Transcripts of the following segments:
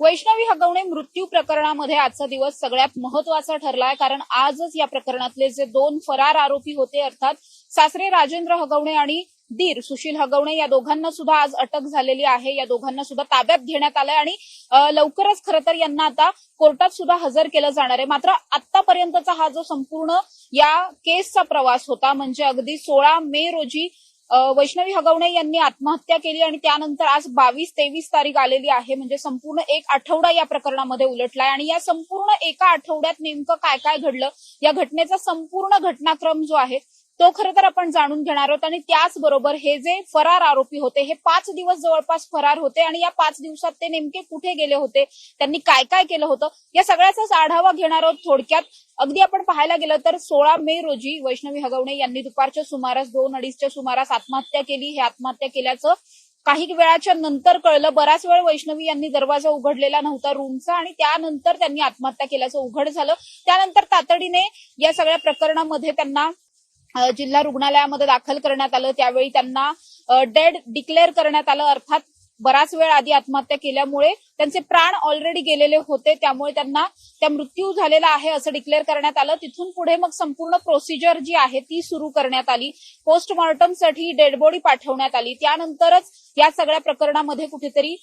वैष्णवी हगवणे मृत्यू प्रकरणामध्ये आजचा दिवस सगळ्यात महत्वाचा ठरलाय, कारण आजच या प्रकरणातले जे दोन फरार आरोपी होते अर्थात सासरे राजेंद्र हगवणे आणि दीर सुशील हगवणे या दोघांना सुद्धा आज अटक झालेली आहे। या दोघांना सुद्धा ताब्यात घेण्यात आलंय आणि लवकरच खरं तर यांना आता कोर्टात सुद्धा हजर केलं जाणार आहे। मात्र आतापर्यंतचा हा जो संपूर्ण या केसचा प्रवास होता, म्हणजे अगदी 16 मे रोजी वैष्णवी हगवणे यांनी आत्महत्या केली आणि त्यानंतर आज 22-23 तारीख आलेली आहे, म्हणजे संपूर्ण एक आठवडा या प्रकरणामध्ये उलटलाय। आणि या संपूर्ण एका आठवड्यात नेमकं काय काय घडलं, या घटनेचा संपूर्ण घटनाक्रम जो आहे तो खरं तर आपण जाणून घेणार आहोत। आणि त्याचबरोबर हे जे फरार आरोपी होते हे 5 दिवस जवळपास फरार होते आणि या 5 दिवसात ते नेमके कुठे गेले होते, त्यांनी काय काय केलं होतं, या सगळ्याचाच आढावा घेणार आहोत थोडक्यात। अगदी आपण पाहायला गेलं तर 16 मे रोजी वैष्णवी हगवणे यांनी दुपारच्या सुमारास 2-2:30च्या सुमारास आत्महत्या केली। हे आत्महत्या केल्याचं काही वेळाच्या नंतर कळलं। बराच वेळ वैष्णवी यांनी दरवाजा उघडलेला नव्हता रूमचा आणि त्यानंतर त्यांनी आत्महत्या केल्याचं उघड झालं। त्यानंतर तातडीने या सगळ्या प्रकरणामध्ये त्यांना जिल्हा रुग्णालयामध्ये दाखल करण्यात आलं। त्यावेळी त्यांना डेड डिक्लेअर करण्यात आलं, अर्थात बराच वेळ आधी आत्महत्या केल्यामुळे त्यांचे प्राण ऑलरेडी गेलेले होते, त्यामुळे त्यांना मृत्यू झालेला आहे असं डिक्लेअर करण्यात आलं। तिथून पुढे मग संपूर्ण प्रोसिजर जी आहे ती सुरू करण्यात आली। पोस्टमॉर्टमसाठी डेड बॉडी पाठवण्यात आली। त्यानंतरच या सगळ्या प्रकरणामध्ये कुठेतरी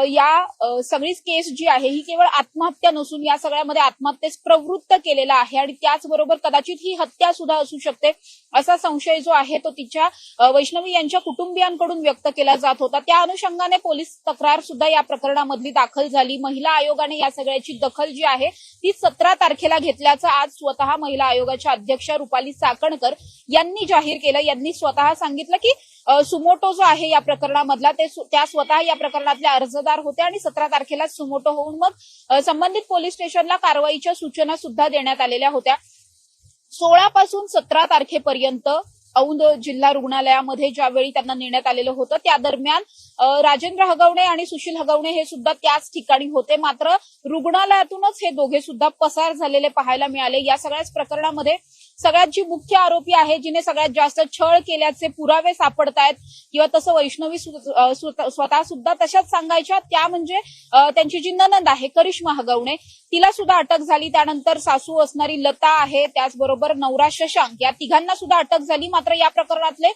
या सगळीच केस जी आहे ही केवळ आत्महत्या नसून या सगळ्यामध्ये आत्महत्येस प्रवृत्त केलेला आहे आणि त्याचबरोबर कदाचित ही हत्या सुद्धा असू शकते असा संशय जो आहे तो तिच्या वैष्णवी यांच्या कुटुंबियांकडून व्यक्त केला जात होता। त्या अनुषंगाने पोलीस तक्रार सुद्धा या प्रकरणामधली दाखल झाली। महिला आयोगाने या सगळ्याची दखल जी आहे ती 17 तारखेला घेतल्याचं आज स्वतः महिला आयोगाच्या अध्यक्षा रुपाली चाकणकर यांनी जाहीर केलं। यांनी स्वतः सांगितलं की सुमोटो जो आहे या प्रकरणामधला त्या स्वतः या प्रकरणातले अर्जदार होते आणि 17 तारखेला सुमोटो होऊन मग संबंधित पोलीस स्टेशनला कारवाईच्या सूचना सुद्धा देण्यात आलेल्या होत्या। 16 पासून 17 तारखेपर्यंत औंध जिल्हा रुग्णालयामध्ये ज्यावेळी त्यांना नेण्यात आलेलं होतं त्या दरम्यान राजेंद्र हगवणे आणि सुशील हगवणे हे सुद्धा त्याच ठिकाणी होते। मात्र रुग्णालयातूनच हे दोघे सुद्धा पसार झालेले पाहायला मिळाले। या सगळ्याच प्रकरणामध्ये सगळ्यात जी मुख्य आरोपी आहे, जिने सगळ्यात जास्त छळ केल्याचे पुरावे सापडतायत किंवा तसं वैष्णवी स्वतः सुद्धा तशाच सांगायच्या, त्या म्हणजे त्यांची जी नणंद आहे करिश्मा हगवणे, तिला सुद्धा अटक झाली। त्यानंतर सासू असणारी लता आहे, त्याचबरोबर नवरा शशांक, या तिघांना सुद्धा अटक झाली। मात्र या प्रकरणातले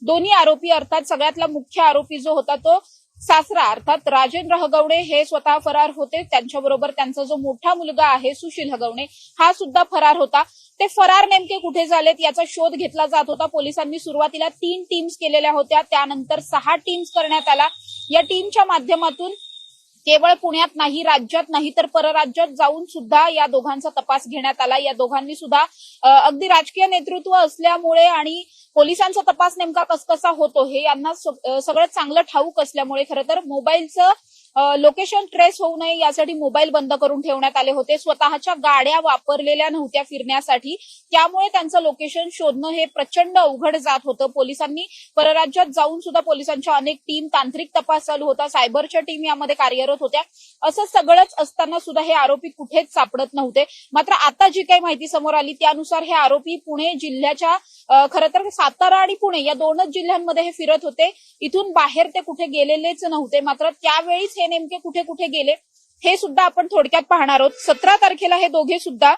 दोन्ही आरोपी अर्थात सगळ्यातला मुख्य आरोपी जो होता तो सासरा अर्थात राजेंद्र हगवणे हे स्वतः फरार होते। त्यांच्याबरोबर त्यांचा जो मोठा मुलगा आहे सुशील हगवणे हा सुद्धा फरार होता। ते फरार नेमके कुठे झालेत याचा शोध घेतला जात होता। पोलिसांनी सुरुवातीला 3 टीम्स केलेल्या होत्या, त्यानंतर 6 टीम्स करण्यात आला। या टीमच्या माध्यमातून केवळ पुण्यात नाही, राज्यात नाही तर परराज्यात जाऊन सुद्धा या दोघांचा तपास घेण्यात आला। या दोघांनी सुद्धा अगदी राजकीय नेतृत्व असल्यामुळे आणि पोलिसांचा तपास नेमका कसा होतो हे यांना सगळं चांगलं ठाऊक असल्यामुळे खरं तर मोबाईलचं लोकेशन ट्रेस होऊ नये यासाठी मोबाईल बंद करून ठेवण्यात आले होते। स्वतःच्या गाड्या वापरलेल्या नव्हत्या फिरण्यासाठी, त्यामुळे त्यांचं लोकेशन शोधणं हे प्रचंड अवघड जात होतं। पोलिसांनी परराज्यात जाऊन सुद्धा पोलिसांच्या अनेक टीम, तांत्रिक तपास चालू होता, सायबरच्या टीम यामध्ये कार्यरत होत्या। असं सगळंच असताना सुद्धा हे आरोपी कुठेच सापडत नव्हते। मात्र आता जी काही माहिती समोर आली त्यानुसार हे आरोपी पुणे जिल्ह्याच्या खरं तर सातारा आणि पुणे या 2च जिल्ह्यांमध्ये हे फिरत होते। इथून बाहेर ते कुठे गेलेलेच नव्हते। मात्र त्यावेळीच हे नेमके कुठे कुठे गेले हे सुद्धा आपण थोडक्यात पाहणार आहोत। 17 तारखेला हे दोघे सुद्धा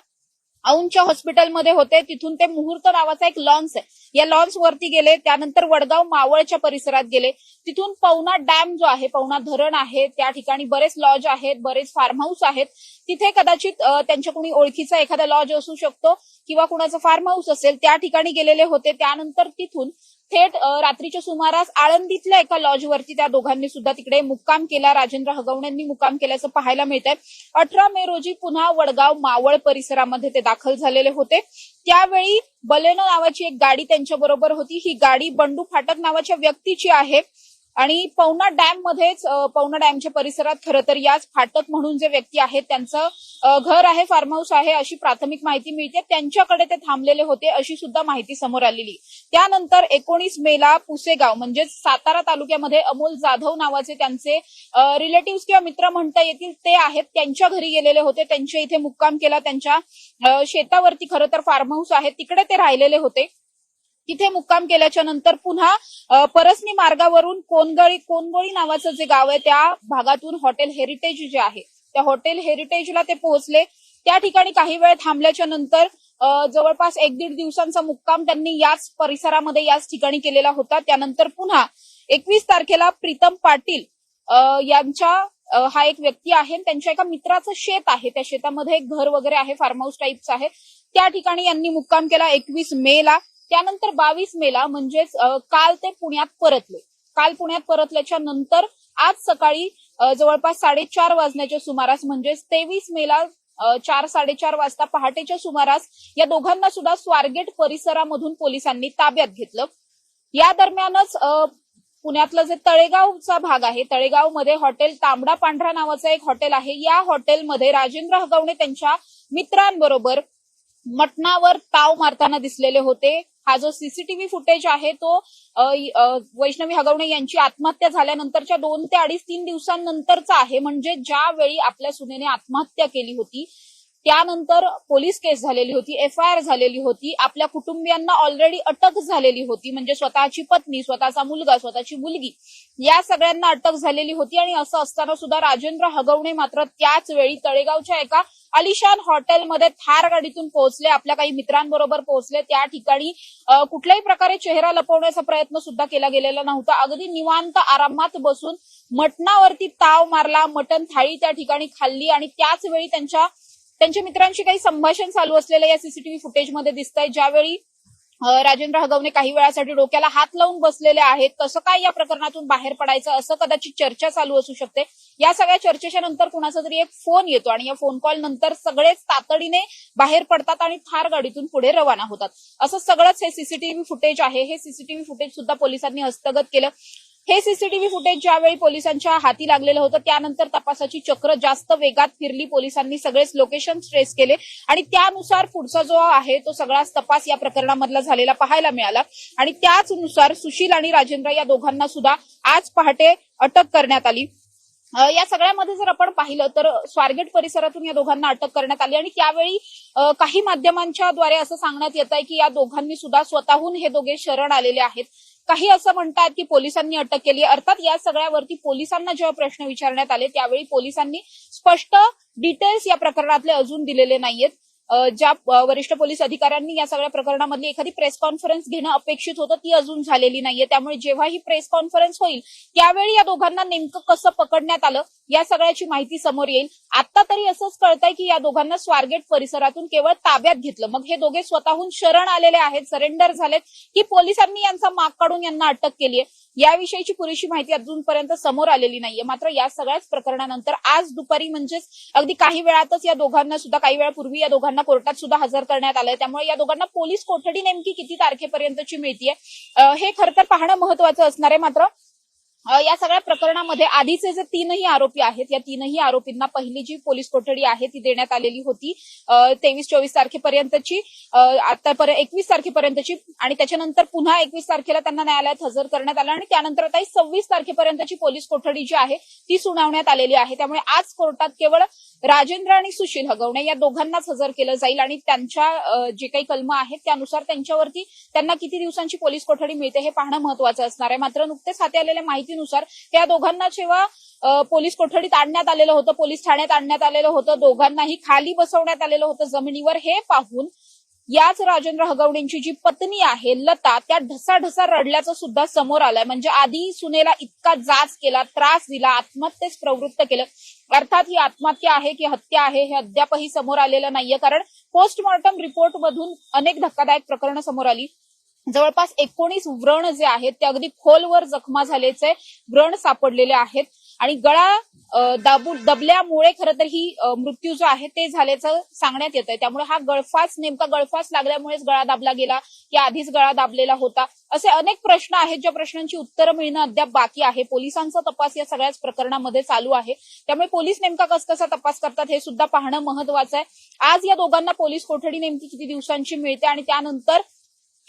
औंधच्या हॉस्पिटलमध्ये होते। तिथून ते मुहूर्त नावाचा एक लॉन्च आहे, या लॉन्च वरती गेले। त्यानंतर वडगाव मावळच्या परिसरात गेले। तिथून पवना डॅम जो आहे, पवना धरण आहे, त्या ठिकाणी बरेच लॉज आहेत, बरेच फार्म हाऊस आहेत। तिथे कदाचित त्यांच्या कोणी ओळखीचा एखादा लॉज असू शकतो किंवा कुणाचं फार्म हाऊस असेल, त्या ठिकाणी गेलेले होते। त्यानंतर तिथून थेट रात्रीच्या सुमारास आळंदीतल्या एका लॉजवरती त्या दोघांनी सुद्धा तिकडे मुक्काम केला। राजेंद्र हगवणेंनी मुक्काम केल्याचं पाहायला मिळतंय। 18 मे रोजी पुन्हा वडगाव मावळ परिसरामध्ये ते दाखल झालेले होते। त्यावेळी बलेनो नावाची एक गाडी त्यांच्या बरोबर होती। ही गाडी बंडू फाटक नावाच्या व्यक्तीची आहे आणि पवना डॅम मध्येच, पवना डॅमच्या परिसरात खरं तर याच फाटक म्हणून जे व्यक्ती आहेत त्यांचं घर आहे, फार्म हाऊस आहे अशी प्राथमिक माहिती मिळते। त्यांच्याकडे ते थांबलेले होते अशी सुद्धा माहिती समोर आलेली। त्यानंतर 19 मेला पुसेगाव म्हणजे सातारा तालुक्यामध्ये अमोल जाधव नावाचे त्यांचे रिलेटिव्ह किंवा मित्र म्हणता येतील ते आहेत, त्यांच्या घरी गेलेले होते। त्यांच्या इथे मुक्काम केला। त्यांच्या शेतावरती खरं तर फार्म हाऊस आहे, तिकडे ते राहिलेले होते। तिथे मुक्काम केल्याच्या नंतर पुन्हा परसनी मार्गावरून कोनगोळी नावाचं जे गाव आहे त्या भागातून हॉटेल हेरिटेज जे आहे त्या हॉटेल हेरिटेजला ते पोहोचले. त्या ठिकाणी काही वेळ थांबल्याच्या नंतर जवळपास 1-1.5 दिवसांचा मुक्काम त्यांनी याच परिसरामध्ये याच ठिकाणी केलेला होता. त्यानंतर पुन्हा 21 तारखेला प्रीतम पाटील यांच्या हा एक व्यक्ती आहे, त्यांच्या एका मित्राचं शेत आहे, त्या शेतामध्ये एक घर वगैरे आहे, फार्म हाऊस टाईपचं आहे, त्या ठिकाणी यांनी मुक्काम केला 21 मेला. त्यानंतर 22 मेला म्हणजेच काल ते पुण्यात परतले. काल पुण्यात परतल्याच्या नंतर आज सकाळी जवळपास 4:30 वाजण्याच्या सुमारास म्हणजेच 23 मेला 4-4:30 वाजता पहाटेच्या सुमारास या दोघांना सुद्धा स्वारगेट परिसरामधून पोलिसांनी ताब्यात घेतलं. या दरम्यानच पुण्यातलं जे तळेगावचा भाग आहे, तळेगावमध्ये हॉटेल तांबडा पांढरा नावाचं एक हॉटेल आहे. या हॉटेलमध्ये राजेंद्र हगवणे त्यांच्या मित्रांबरोबर मटणावर ताव मारताना दिसलेले होते. हा जो सीसीटीव्ही फुटेज आहे तो वैष्णवी हगवणे यांची आत्महत्या झाल्यानंतरच्या 2 ते 3 दिवसांनंतरचा आहे. म्हणजे ज्यावेळी आपल्या सुनेने आत्महत्या केली होती त्यानंतर पोलीस केस झालेली होती, FIR झालेली होती, आपल्या कुटुंबियांना ऑलरेडी अटक झालेली होती, म्हणजे स्वतःची पत्नी, स्वतःचा मुलगा, स्वतःची मुलगी या सगळ्यांना अटक झालेली होती. आणि असं असताना सुद्धा राजेंद्र हगवणे मात्र त्याच वेळी तळेगावच्या एका आलिशान हॉटेलमध्ये थार गाडीतून पोहोचले, आपल्या काही मित्रांबरोबर पोहोचले. त्या ठिकाणी कुठल्याही प्रकारे चेहरा लपवण्याचा प्रयत्न सुद्धा केला गेलेला नव्हता. अगदी निवांत आरामात बसून मटणावरती ताव मारला, मटण थाळी त्या ठिकाणी खाल्ली आणि त्याच वेळी त्यांच्या मित्रांशी काही संभाषण चालू असलेलं या सीसीटीव्ही फुटेजमध्ये दिसतंय. ज्यावेळी राजेंद्र हगवणे काही वेळासाठी डोक्याला हात लावून बसलेले आहेत, कसं काय या प्रकरणातून बाहेर पडायचं असं कदाचित चर्चा चालू असू शकते. या सगळ्या चर्चेच्या नंतर कुणाचा तरी एक फोन येतो आणि या फोन कॉल नंतर सगळेच तातडीने बाहेर पडतात आणि थार गाडीतून पुढे रवाना होतात. असं सगळंच हे सीसीटीव्ही फुटेज आहे. हे सीसीटीव्ही फुटेज सुद्धा पोलिसांनी हस्तगत केलं. हे सीसीटीव्ही फुटेज ज्यावेळी पोलिसांच्या हाती लागलेलं होतं त्यानंतर तपासाची चक्र जास्त वेगात फिरली. पोलिसांनी सगळेच लोकेशन ट्रेस केले आणि त्यानुसार पुढचा जो आहे तो सगळाच तपास या प्रकरणामधला झालेला पाहायला मिळाला. आणि त्याचनुसार सुशील आणि राजेंद्र या दोघांना सुद्धा आज पहाटे अटक करण्यात आली. या सगळ्यामध्ये जर आपण पाहिलं तर स्वारगेट परिसरातून या दोघांना अटक करण्यात आली आणि त्यावेळी काही माध्यमांच्या द्वारे असं सांगण्यात येत आहे की या दोघांनी सुद्धा स्वतःहून हे दोघे शरण आलेले आहेत. काही असं म्हणतात की पोलिसांनी अटक केली. अर्थात या सगळ्यावरती पोलिसांना जेव्हा प्रश्न विचारण्यात आले त्यावेळी पोलिसांनी स्पष्ट डिटेल्स या प्रकरणातले अजून दिलेले नाहीयेत. ज्या वरिष्ठ पोलीस अधिकाऱ्यांनी या सगळ्या प्रकरणामधली एखादी प्रेस कॉन्फरन्स घेणं अपेक्षित होतं ती अजून झालेली नाहीये. त्यामुळे जेव्हा ही प्रेस कॉन्फरन्स होईल त्यावेळी या दोघांना नेमकं कसं पकडण्यात आलं या सगळ्याची माहिती समोर येईल. आता तरी असंच कळतंय की या दोघांना स्वारगेट परिसरातून केवळ ताब्यात घेतलं. मग हे दोघे स्वतःहून शरण आलेले आहेत, सरेंडर झालेत की पोलिसांनी यांचा माग काढून यांना अटक केली आहे याविषयीची पुरेशी माहिती अजूनपर्यंत समोर आलेली नाहीये. मात्र या सगळ्याच प्रकरणानंतर आज दुपारी म्हणजेच अगदी काही वेळातच या दोघांना सुद्धा काही वेळापूर्वी या दोघांना कोर्टात सुद्धा हजर करण्यात आलंय. त्यामुळे या दोघांना पोलीस कोठडी नेमकी किती तारखेपर्यंतची मिळतीये हे खरं तर पाहणं महत्वाचं असणार आहे. मात्र या सगळ्या प्रकरणामध्ये आधीचे जे 3ही आरोपी आहेत या 3ही आरोपींना पहिली जी पोलीस कोठडी आहे ती देण्यात आलेली होती 23-24 तारखेपर्यंतची, आता 21 तारखेपर्यंतची आणि त्याच्यानंतर पुन्हा 21 तारखेला त्यांना न्यायालयात हजर करण्यात आलं आणि त्यानंतर आता 26 तारखेपर्यंतची पोलीस कोठडी जी आहे ती सुनावण्यात आलेली आहे. त्यामुळे आज कोर्टात केवळ राजेंद्र आणि सुशील हगवणे या दोघांनाच हजर केलं जाईल आणि त्यांच्या जे काही कलम आहेत त्यानुसार त्यांच्यावरती त्यांना किती दिवसांची पोलीस कोठडी मिळते हे पाहणं महत्वाचं असणार आहे. मात्र नुकतेच हाती आलेल्या माहितीनुसार त्या दोघांना जेव्हा पोलीस कोठडीत आणण्यात आलेलं होतं, पोलीस ठाण्यात आणण्यात आलेलं होतं, दोघांनाही खाली बसवण्यात आलेलं होतं जमिनीवर, हे पाहून याच राजेंद्र हगवणेंची जी पत्नी आहे लता त्या ढसाढसा रडल्याचं सुद्धा समोर आलंय. म्हणजे आधी सुनेला इतका जाच केला, त्रास दिला, आत्महत्येस प्रवृत्त केलं. अर्थात ही आत्महत्या आहे की हत्या आहे हे अद्यापही समोर आलेलं नाहीये, कारण पोस्टमॉर्टम रिपोर्ट मधून अनेक धक्कादायक प्रकरणं समोर आली. जवळपास 19 व्रण जे आहेत ते अगदी खोलवर जखमा झाल्याचे व्रण सापडलेले आहेत आणि गळा दबल्यामुळे खरं तर ही मृत्यू जो आहे ते झाल्याचं सांगण्यात येत आहे. त्यामुळे हा नेमका गळफास लागल्यामुळेच गळा दाबला गेला की आधीच गळा दाबलेला होता, असे अनेक प्रश्न आहेत ज्या प्रश्नांची उत्तरं मिळणं अद्याप बाकी आहे. पोलिसांचा तपास या सगळ्याच प्रकरणामध्ये चालू आहे. त्यामुळे पोलीस नेमका कसा तपास करतात हे सुद्धा पाहणं महत्वाचं आहे. आज या दोघांना पोलीस कोठडी नेमकी किती दिवसांची मिळते आणि त्यानंतर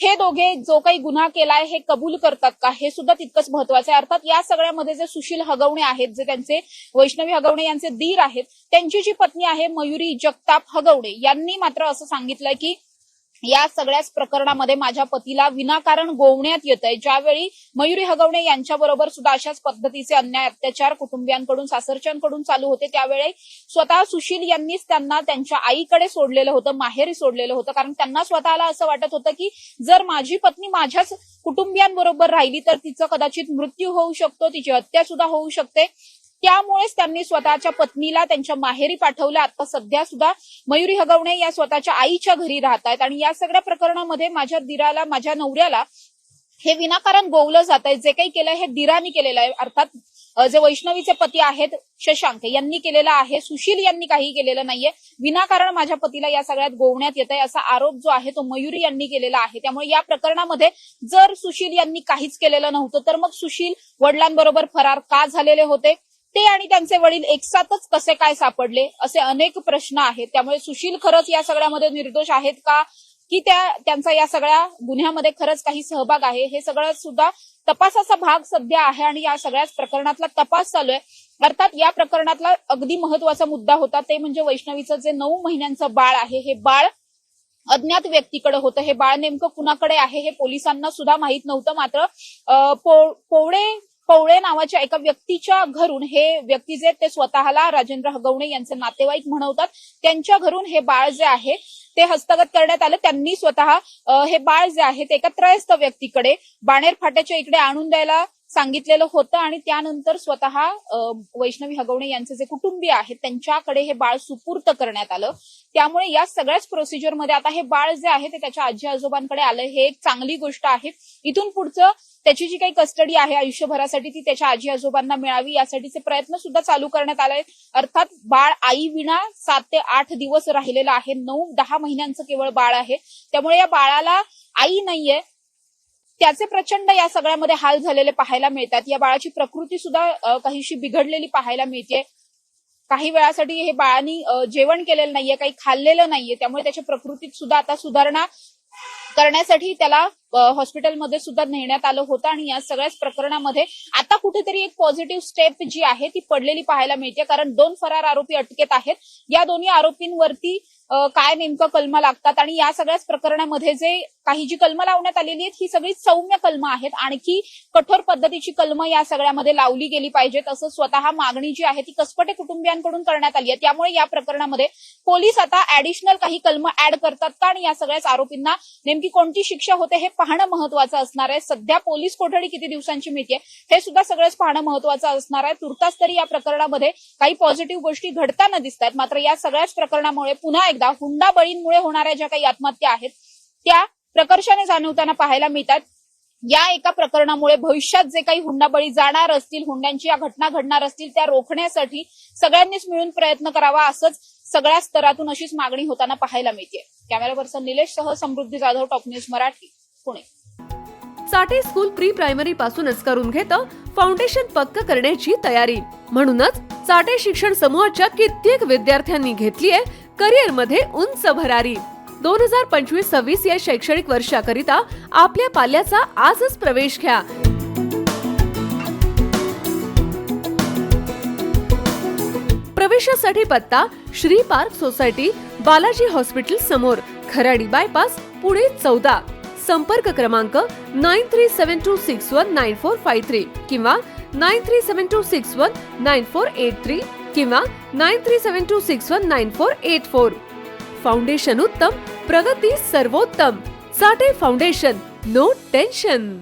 हे दोघे जो काही गुन्हा केलाय हे कबूल करतात का हे सुद्धा तितकंच महत्वाचं आहे. अर्थात या सगळ्यामध्ये जे सुशील हगवणे आहेत, जे त्यांचे वैष्णवी हगवणे यांचे दीर आहेत, त्यांची जी पत्नी आहे मयुरी जगताप हगवणे यांनी मात्र असं सांगितलंय की या सगळ्याच प्रकरणामध्ये माझ्या पतीला विनाकारण गोवण्यात येत आहे। ज्यावेळी मयुरी हगवणे यांच्याबरोबर सुद्धा अशाच पद्धतीचे अन्याय अत्याचार कुटुंबियांकडून सासरच्यांकडून चालू होते, त्यावेळी स्वतः सुशील यांनीच त्यांना त्यांच्या आईकडे सोडलेलं होतं, माहेरी सोडलेलं होतं। कारण त्यांना स्वतःला असं वाटत होतं की जर माझी पत्नी माझ्याच कुटुंबियांबरोबर राहिली तर तिचा कदाचित मृत्यू होऊ शकतो, तिची हत्या सुद्धा होऊ शकते। त्यामुळेच त्यांनी स्वतःच्या पत्नीला त्यांच्या माहेरी पाठवलं। आता सध्या सुद्धा मयुरी हगवणे या स्वतःच्या आईच्या घरी राहत आहेत आणि या सगळ्या प्रकरणामध्ये माझ्या दिराला, माझ्या नवऱ्याला हे विनाकारण गोवलं जात आहे। जे काही केलंय हे दिराने केलेलं आहे, अर्थात जे वैष्णवीचे पती आहेत शशांक यांनी केलेलं आहे, सुशील यांनी काही केलेलं नाहीये। विनाकारण माझ्या पतीला या सगळ्यात गोवण्यात येत आहे असा आरोप जो आहे तो मयुरी यांनी केलेला आहे। त्यामुळे या प्रकरणामध्ये जर सुशील यांनी काहीच केलेलं नव्हतं तर मग सुशील वडिलांबरोबर फरार का झालेले होते, ते आणि त्यांचे वडील एकसाथच कसे काय सापडले, असे अनेक प्रश्न आहेत। त्यामुळे सुशील खरंच या सगळ्यामध्ये निर्दोष आहेत का, की त्यांचा या सगळ्या गुन्ह्यामध्ये खरंच काही सहभाग आहे, हे सगळं सुद्धा तपासाचा भाग सध्या आहे आणि या सगळ्याच प्रकरणातला तपास चालू आहे। अर्थात या प्रकरणातला अगदी महत्वाचा मुद्दा होता ते म्हणजे वैष्णवीचं जे 9 महिन्यांचं बाळ आहे, हे बाळ अज्ञात व्यक्तीकडे होतं। हे बाळ नेमकं कुणाकडे आहे हे पोलिसांना सुद्धा माहित नव्हतं। मात्र पवळे नावाच्या एका व्यक्तीच्या घरून, हे व्यक्ती जे ते स्वतःला राजेंद्र हगवणे यांचे नातेवाईक म्हणवतात, त्यांच्या घरून हे बाळ जे आहे ते हस्तगत करण्यात आलं। त्यांनी स्वतः हे बाळ जे आहे ते एका त्रयस्थ व्यक्तीकडे बाणेर फाट्याच्या इकडे आणून द्यायला सांगितलेलं होतं आणि त्यानंतर स्वतः वैष्णवी हगवणे यांचे जे कुटुंबीय आहेत त्यांच्याकडे हे बाळ सुपूर्त करण्यात आलं। त्यामुळे या सगळ्याच प्रोसिजरमध्ये आता हे बाळ जे आहे ते त्याच्या आजी आजोबांकडे आलं, हे एक चांगली गोष्ट आहे। इथून पुढचं त्याची जी काही कस्टडी आहे आयुष्यभरासाठी ती त्याच्या आजी आजोबांना मिळावी यासाठीचे प्रयत्न सुद्धा चालू करण्यात आले। अर्थात बाळ आई विना 7 ते 8 दिवस राहिलेलं आहे, 9-10 महिन्यांचं केवळ बाळ आहे। त्यामुळे या बाळाला आई नाहीये, त्याचे प्रचंड या सगळ्यामध्ये हाल झालेले पाहायला मिळतात। या बाळाची प्रकृती सुद्धा काहीशी बिघडलेली पाहायला मिळते। काही वेळासाठी हे बाळानी जेवण केलेलं नाहीये, काही खाल्लेलं नाहीये, त्यामुळे त्याच्या प्रकृतीत सुद्धा आता सुधारणा करण्यासाठी त्याला हॉस्पिटलमध्ये सुद्धा नेण्यात आलं होतं आणि या सगळ्याच प्रकरणामध्ये आता कुठेतरी एक पॉझिटिव्ह स्टेप जी आहे ती पडलेली पाहायला मिळते। कारण 2 फरार आरोपी अटकेत आहेत। या दोन्ही आरोपींवरती काय नेमकं कलम लागतात आणि या सगळ्याच प्रकरणामध्ये जी कलम लावण्यात आलेली आहेत ही सगळी सौम्य कलम आहेत, आणखी कठोर पद्धतीची कलम या सगळ्यामध्ये लावली गेली पाहिजेत असं स्वतः मागणी जी आहे ती कसपटे कुटुंबियांकडून करण्यात आली आहे। त्यामुळे या प्रकरणामध्ये पोलीस आता ऍडिशनल काही कलम ऍड करतात का आणि या सगळ्याच आरोपींना नेमकी कोणती शिक्षा होते हे पाहणं महत्वाचं असणार आहे। सध्या पोलीस कोठडी किती दिवसांची मिळते हे सुद्धा सगळंच पाहणं महत्वाचं असणार आहे। तुर्तास तरी या प्रकरणामध्ये काही पॉझिटिव्ह गोष्टी घडताना दिसत आहेत। मात्र या सगळ्याच प्रकरणामुळे पुन्हा एकदा हुंडाबळींमुळे होणाऱ्या ज्या काही आत्महत्या आहेत त्या प्रकर्षाने जाणवताना पाहायला मिळतात। या एका प्रकरणामुळे भविष्यात जे काही हुंडाबळी जाणार असतील, हुंड्यांची या घटना घडणार असतील, त्या रोखण्यासाठी सगळ्यांनीच मिळून प्रयत्न करावा असंच सगळ्या स्तरातून अशीच मागणी होताना पाहायला मिळते। कॅमेरा पर्सन निलेश सह Samruddhi Jadhav, top news Marathi, Pune. Chate school pre primary पासूनच करून घेतं फाउंडेशन पक्क करण्याची तयारी। म्हणूनच चाटे शिक्षण समूहाच्या कित्येक विद्यार्थ्यांनी घेतलीये करिअर मध्ये उंच भरारी। 2025-26 या शैक्षणिक वर्षाकरिता आपल्या पाल्याचा आजच प्रवेश घ्या। प्रवेशासाठी पत्ता Shri park society, Balaji hospital समोर, खराडी बायपास, पुणे 14। संपर्क क्रमांक 9372619453 किंवा 9372619483 किंवा 9372619484। फाउंडेशन उत्तम, प्रगती सर्वोत्तम। Chate foundation, no tension.